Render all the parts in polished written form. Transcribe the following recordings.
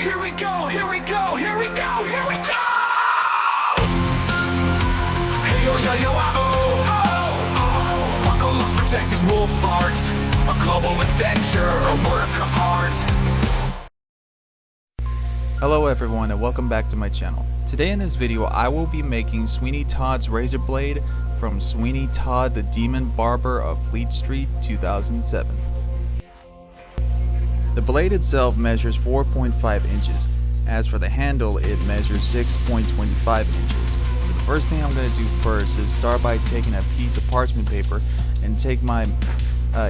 Here we go, here we go, here we go, here we go! Hey yo yo yo buckle up for TexasWolfArt, a global adventure, a work of art. Hello everyone and welcome back to my channel. Today in this video I will be making Sweeney Todd's razor blade from Sweeney Todd the Demon Barber of Fleet Street 2007. The blade itself measures 4.5 inches. As for the handle, it measures 6.25 inches. So the first thing I'm going to do first is start by taking a piece of parchment paper and take my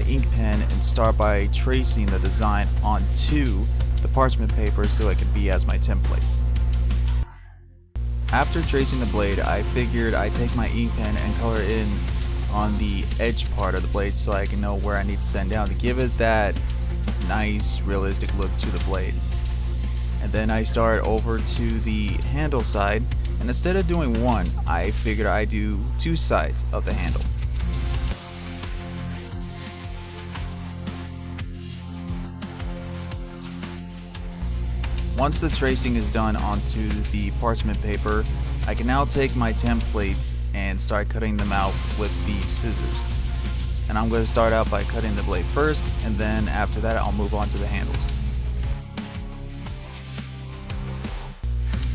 ink pen and start by tracing the design onto the parchment paper so it could be as my template. After tracing the blade, I figured I'd take my ink pen and color in on the edge part of the blade so I can know where I need to sand down to give it that nice realistic look to the blade. And then I start over to the handle side, and instead of doing one, I figured I'd do two sides of the handle. Once the tracing is done onto the parchment paper, I can now take my templates and start cutting them out with the scissors. And I'm going to start out by cutting the blade first, and then after that I'll move on to the handles.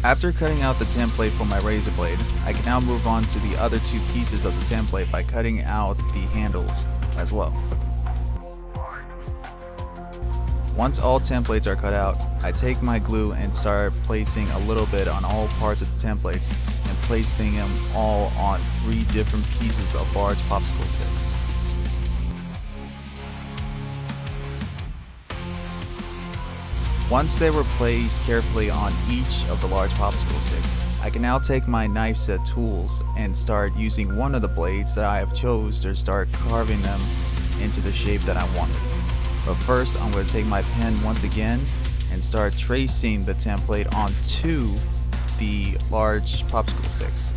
After cutting out the template for my razor blade, I can now move on to the other two pieces of the template by cutting out the handles as well. Once all templates are cut out, I take my glue and start placing a little bit on all parts of the templates and placing them all on 3 different pieces of large popsicle sticks. Once they were placed carefully on each of the large popsicle sticks, I can now take my knife set tools and start using one of the blades that I have chose to start carving them into the shape that I wanted. But first I'm going to take my pen once again and start tracing the template onto the large popsicle sticks.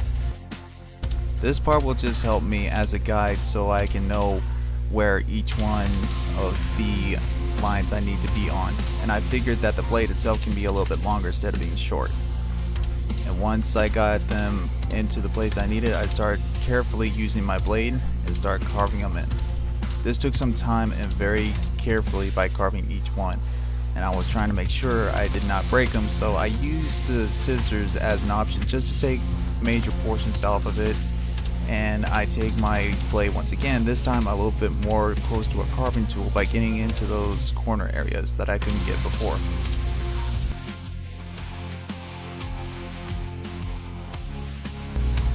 This part will just help me as a guide so I can know where each one of the lines I need to be on, and I figured that the blade itself can be a little bit longer instead of being short. And once I got them into the place I needed, I start carefully using my blade and start carving them in. This took some time and very carefully by carving each one, and I was trying to make sure I did not break them, so I used the scissors as an option just to take major portions off of it. And I take my blade once again, this time a little bit more close to a carving tool by getting into those corner areas that I couldn't get before.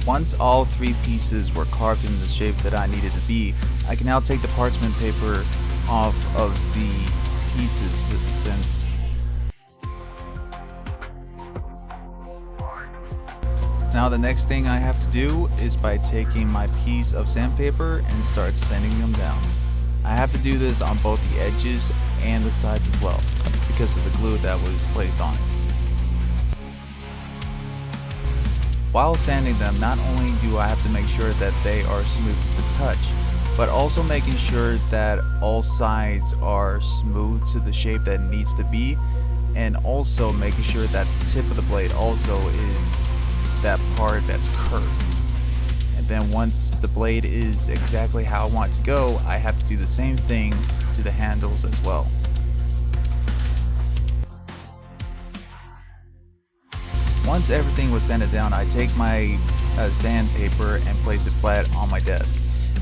Once all 3 pieces were carved in the shape that I needed to be, I can now take the parchment paper off of the pieces since now the next thing I have to do is by taking my piece of sandpaper and start sanding them down. I have to do this on both the edges and the sides as well because of the glue that was placed on it. While sanding them, not only do I have to make sure that they are smooth to the touch, but also making sure that all sides are smooth to the shape that it needs to be, and also making sure that the tip of the blade also is that part that's curved. And then once the blade is exactly how I want it to go, I have to do the same thing to the handles as well. Once everything was sanded down, I take my sandpaper and place it flat on my desk,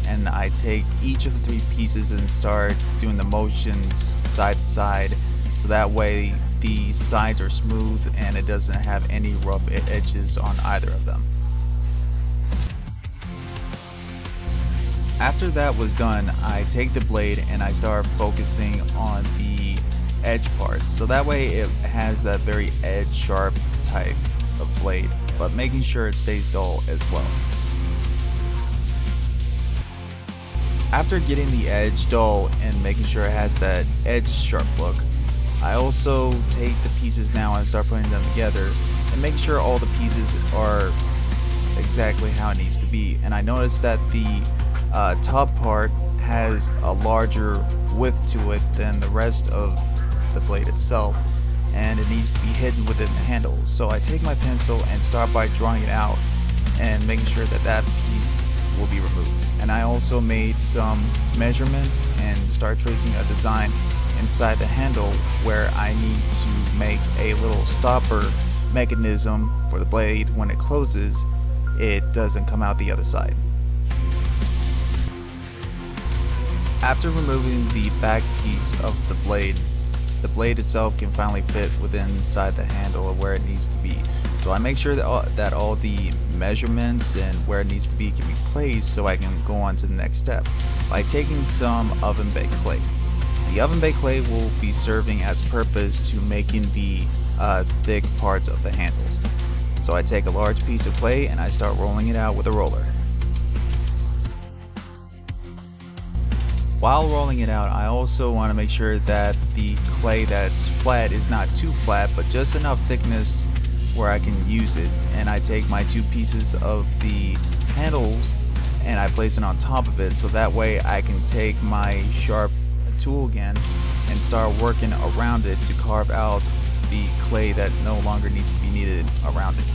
and I take each of the 3 pieces and start doing the motions side to side so that way the sides are smooth and it doesn't have any rough edges on either of them. After that was done, I take the blade and I start focusing on the edge part so that way it has that very edge sharp type of blade, but making sure it stays dull as well. After getting the edge dull and making sure it has that edge sharp look, I also take the pieces now and start putting them together and make sure all the pieces are exactly how it needs to be. And I noticed that the top part has a larger width to it than the rest of the blade itself, and it needs to be hidden within the handle. So I take my pencil and start by drawing it out and making sure that that piece will be removed. And I also made some measurements and start tracing a design inside the handle where I need to make a little stopper mechanism for the blade. When it closes, it doesn't come out the other side. After removing the back piece of the blade itself can finally fit within inside the handle of where it needs to be. So I make sure that all the measurements and where it needs to be can be placed, so I can go on to the next step by taking some oven baked clay. The oven baked clay will be serving as purpose to making the thick parts of the handles. So I take a large piece of clay and I start rolling it out with a roller. While rolling it out, I also want to make sure that the clay that's flat is not too flat, but just enough thickness where I can use it. And I take my two pieces of the handles and I place it on top of it, so that way I can take my sharp tool again and start working around it to carve out the clay that no longer needs to be needed around it.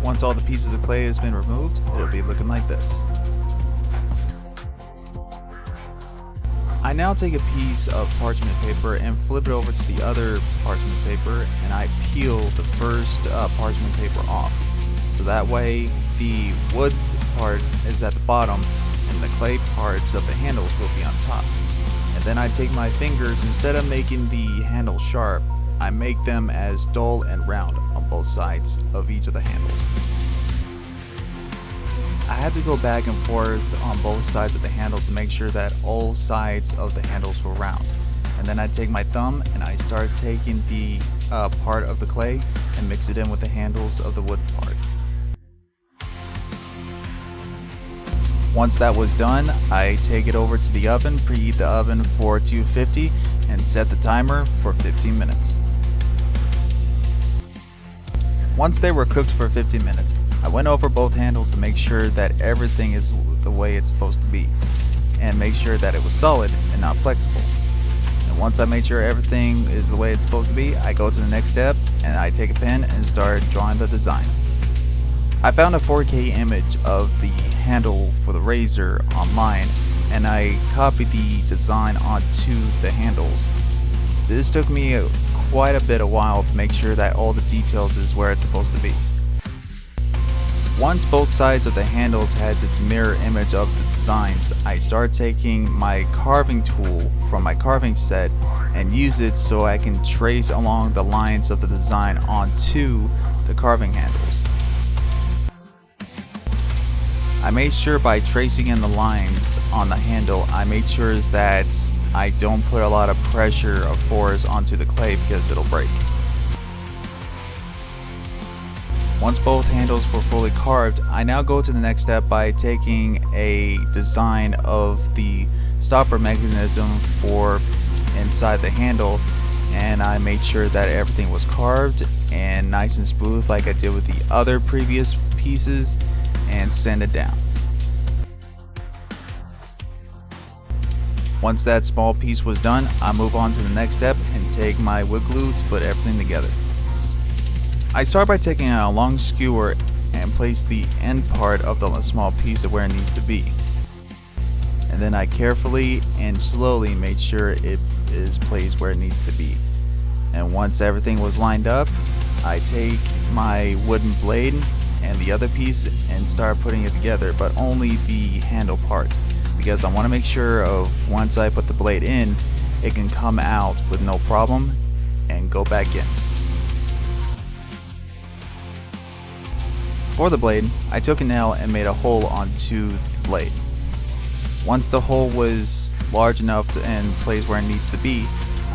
Once all the pieces of clay has been removed, it'll be looking like this. I now take a piece of parchment paper and flip it over to the other parchment paper, and I peel the first parchment paper off. So that way the wood part is at the bottom and the clay parts of the handles will be on top. And then I take my fingers, instead of making the handle sharp, I make them as dull and round on both sides of each of the handles. I had to go back and forth on both sides of the handles to make sure that all sides of the handles were round. And then I take my thumb and I start taking the part of the clay and mix it in with the handles of the wood part. Once that was done, I take it over to the oven, preheat the oven for 250 and set the timer for 15 minutes. Once they were cooked for 15 minutes, I went over both handles to make sure that everything is the way it's supposed to be, and make sure that it was solid and not flexible. And once I made sure everything is the way it's supposed to be, I go to the next step and I take a pen and start drawing the design. I found a 4K image of the handle for the razor online, and I copied the design onto the handles. This took me quite a bit of while to make sure that all the details is where it's supposed to be. Once both sides of the handles has its mirror image of the designs, I start taking my carving tool from my carving set and use it so I can trace along the lines of the design onto the carving handles. I made sure by tracing in the lines on the handle, I made sure that I don't put a lot of pressure or force onto the clay because it'll break. Once both handles were fully carved, I now go to the next step by taking a design of the stopper mechanism for inside the handle, and I made sure that everything was carved and nice and smooth like I did with the other previous pieces, and sand it down. Once that small piece was done, I move on to the next step and take my wood glue to put everything together. I start by taking a long skewer and place the end part of the small piece of where it needs to be. And then I carefully and slowly make sure it is placed where it needs to be. And once everything was lined up, I take my wooden blade and the other piece and start putting it together, but only the handle part, because I want to make sure of once I put the blade in, it can come out with no problem and go back in. For the blade, I took a nail and made a hole onto the blade. Once the hole was large enough and placed where it needs to be,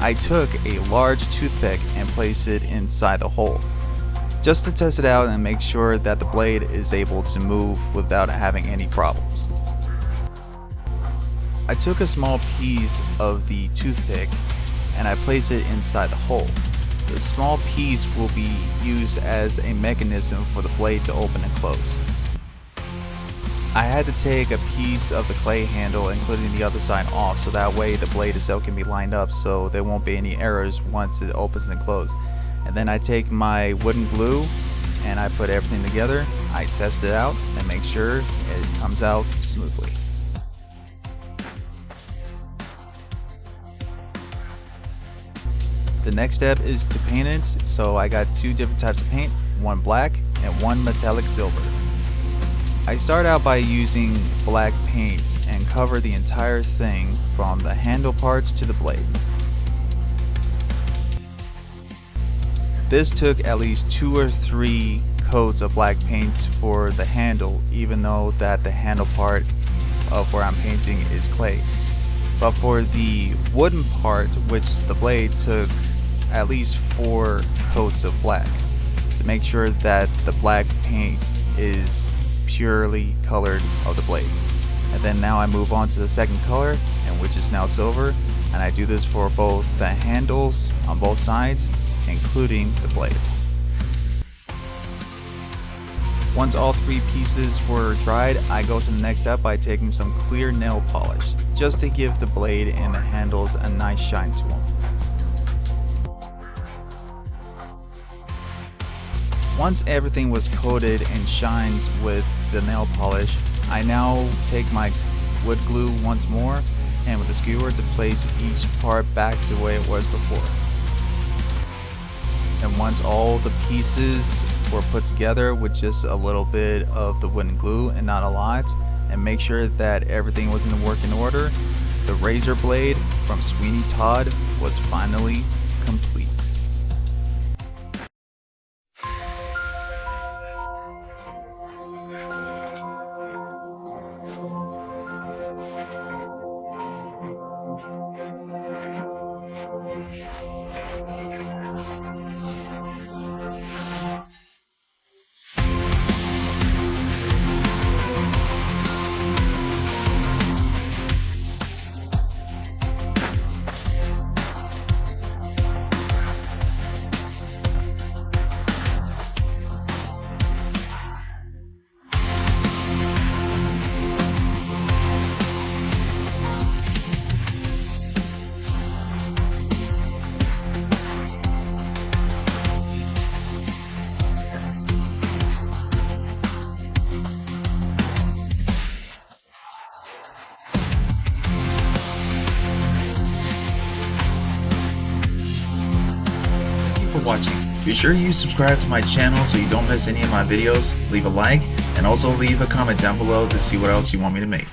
I took a large toothpick and placed it inside the hole, just to test it out and make sure that the blade is able to move without having any problems. I took a small piece of the toothpick and I placed it inside the hole. The small piece will be used as a mechanism for the blade to open and close. I had to take a piece of the clay handle, including the other side, off so that way the blade itself can be lined up so there won't be any errors once it opens and closes. And then I take my wooden glue and I put everything together. I test it out and make sure it comes out smoothly. The next step is to paint it, so I got two different types of paint, one black and one metallic silver. I start out by using black paint and cover the entire thing from the handle parts to the blade. This took at least 2 or 3 coats of black paint for the handle, even though that the handle part of where I'm painting is clay. But for the wooden part, which is the blade, took at least 4 coats of black to make sure that the black paint is purely colored of the blade. And then now I move on to the second color, and which is now silver, and I do this for both the handles on both sides, including the blade. Once all 3 pieces were dried, I go to the next step by taking some clear nail polish, just to give the blade and the handles a nice shine to them. Once everything was coated and shined with the nail polish, I now take my wood glue once more and with a skewer to place each part back to the way it was before. And once all the pieces were put together with just a little bit of the wooden glue and not a lot, and make sure that everything was in working order, the razor blade from Sweeney Todd was finally complete. For watching. Be sure you subscribe to my channel so you don't miss any of my videos, leave a like, and also leave a comment down below to see what else you want me to make.